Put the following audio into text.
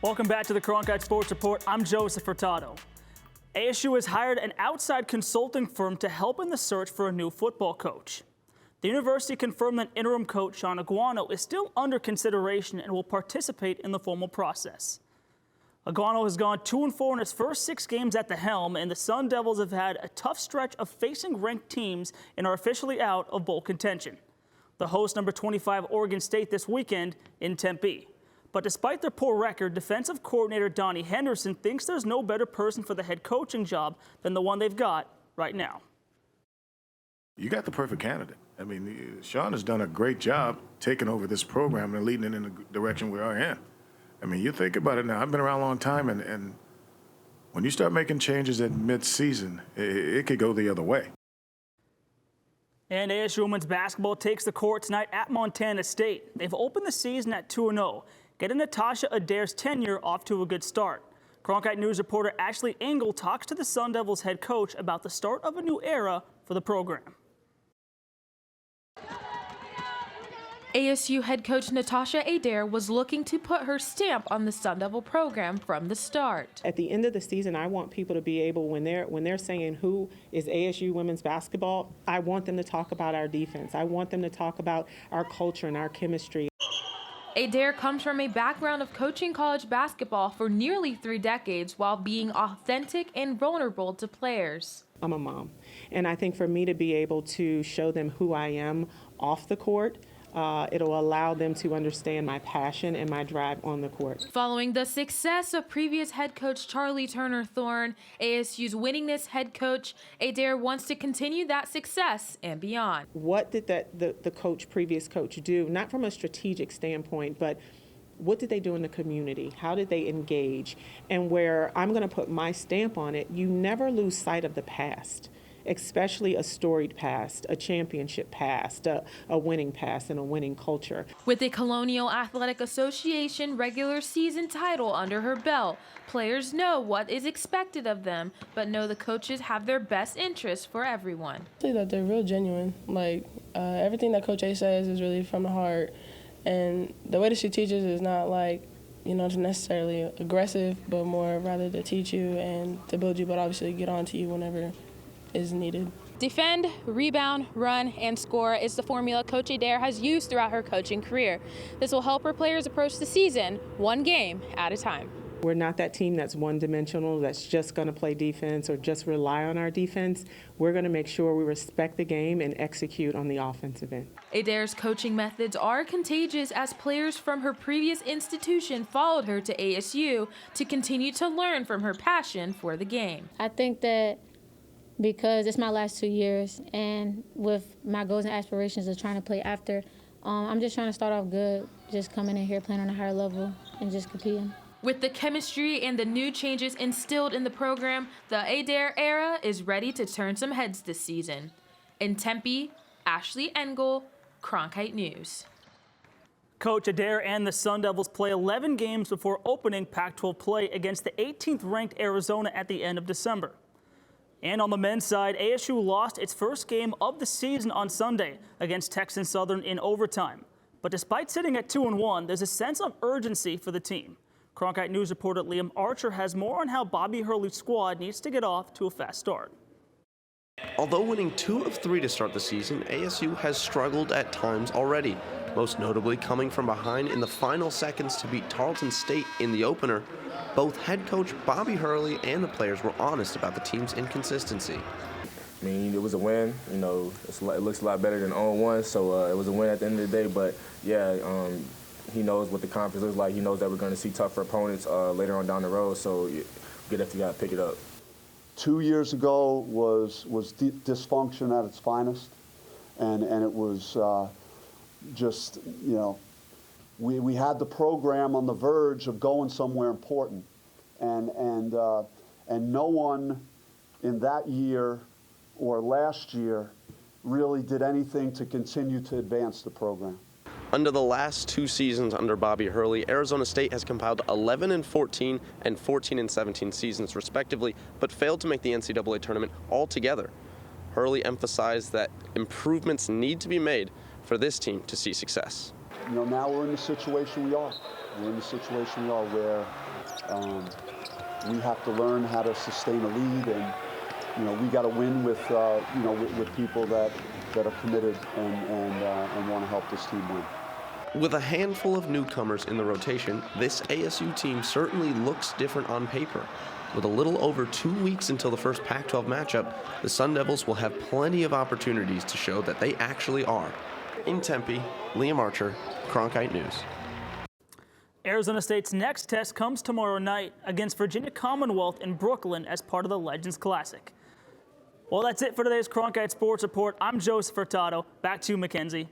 Welcome back to the Cronkite Sports Report. I'm Joseph Furtado. ASU has hired an outside consulting firm to help in the search for a new football coach. The university confirmed that interim coach Sean Aguano is still under consideration and will participate in the formal process. Aguano has gone 2-4 in his first 6 games at the helm, and the Sun Devils have had a tough stretch of facing ranked teams and are officially out of bowl contention. The host number 25 Oregon State this weekend in Tempe. But despite their poor record, defensive coordinator Donnie Henderson thinks there's no better person for the head coaching job than the one they've got right now. You got the perfect candidate. I mean, Sean has done a great job taking over this program and leading it in the direction we are in. I mean, you think about it now. I've been around a long time, and when you start making changes at mid-season, it could go the other way. And ASU women's basketball takes the court tonight at Montana State. They've opened the season at 2-0, getting Natasha Adair's tenure off to a good start. Cronkite News reporter Ashley Engel talks to the Sun Devils head coach about the start of a new era for the program. ASU head coach Natasha Adair was looking to put her stamp on the Sun Devil program from the start. At the end of the season, I want people to be able, when they're saying who is ASU women's basketball, I want them to talk about our defense. I want them to talk about our culture and our chemistry. Adair comes from a background of coaching college basketball for nearly 3 decades while being authentic and vulnerable to players. I'm a mom, and I think for me to be able to show them who I am off the court, it'll allow them to understand my passion and my drive on the court. Following the success of previous head coach Charlie Turner-Thorne, ASU's winningest head coach Adair wants to continue that success and beyond. What did the previous coach do, not from a strategic standpoint, but what did they do in the community? How did they engage? And where I'm going to put my stamp on it, you never lose sight of the past, especially a storied past, a championship past, a winning past, and a winning culture. With a Colonial Athletic Association regular season title under her belt, players know what is expected of them, but know the coaches have their best interests for everyone. I think that they're real genuine. Everything that Coach A says is really from the heart, and the way that she teaches is not necessarily aggressive, but more rather to teach you and to build you, but obviously get on to you whenever is needed. Defend, rebound, run, and score is the formula Coach Adair has used throughout her coaching career. This will help her players approach the season one game at a time. We're not that team that's one-dimensional, that's just going to play defense or just rely on our defense. We're going to make sure we respect the game and execute on the offensive end. Adair's coaching methods are contagious as players from her previous institution followed her to ASU to continue to learn from her passion for the game. I think that because it's my last 2 years, and with my goals and aspirations of trying to play after, I'm just trying to start off good, just coming in here playing on a higher level and just competing. With the chemistry and the new changes instilled in the program, the Adair Era is ready to turn some heads this season. In Tempe, Ashley Engel, Cronkite News. Coach Adair and the Sun Devils play 11 games before opening Pac-12 play against the 18th-ranked Arizona at the end of December. And on the men's side, ASU lost its first game of the season on Sunday against Texas Southern in overtime. But despite sitting at 2-1, there's a sense of urgency for the team. Cronkite News reporter Liam Archer has more on how Bobby Hurley's squad needs to get off to a fast start. Although winning 2 of 3 to start the season, ASU has struggled at times already, most notably coming from behind in the final seconds to beat Tarleton State in the opener. Both head coach Bobby Hurley and the players were honest about the team's inconsistency. I mean, it was a win. You know, it looks a lot better than 0-1, so it was a win at the end of the day. But, yeah, he knows what the conference looks like. He knows that we're going to see tougher opponents later on down the road, so we definitely got to pick it up. 2 years ago was dysfunction at its finest, and it was just, you know, we had the program on the verge of going somewhere important, and no one in that year or last year really did anything to continue to advance the program. Under the last 2 seasons under Bobby Hurley, Arizona State has compiled 11-14 and 14-17 seasons respectively, but failed to make the NCAA tournament altogether. Hurley emphasized that improvements need to be made for this team to see success. you know, now we're in the situation we are. We're in the situation we are where we have to learn how to sustain a lead, and you know, we got to win with you know, with people that are committed and want to help this team win. With a handful of newcomers in the rotation, this ASU team certainly looks different on paper. With a little over 2 weeks until the first Pac-12 matchup, the Sun Devils will have plenty of opportunities to show that they actually are. In Tempe, Liam Archer, Cronkite News. Arizona State's next test comes tomorrow night against Virginia Commonwealth in Brooklyn as part of the Legends Classic. Well, that's it for today's Cronkite Sports Report. I'm Joseph Furtado. Back to you, Mackenzie.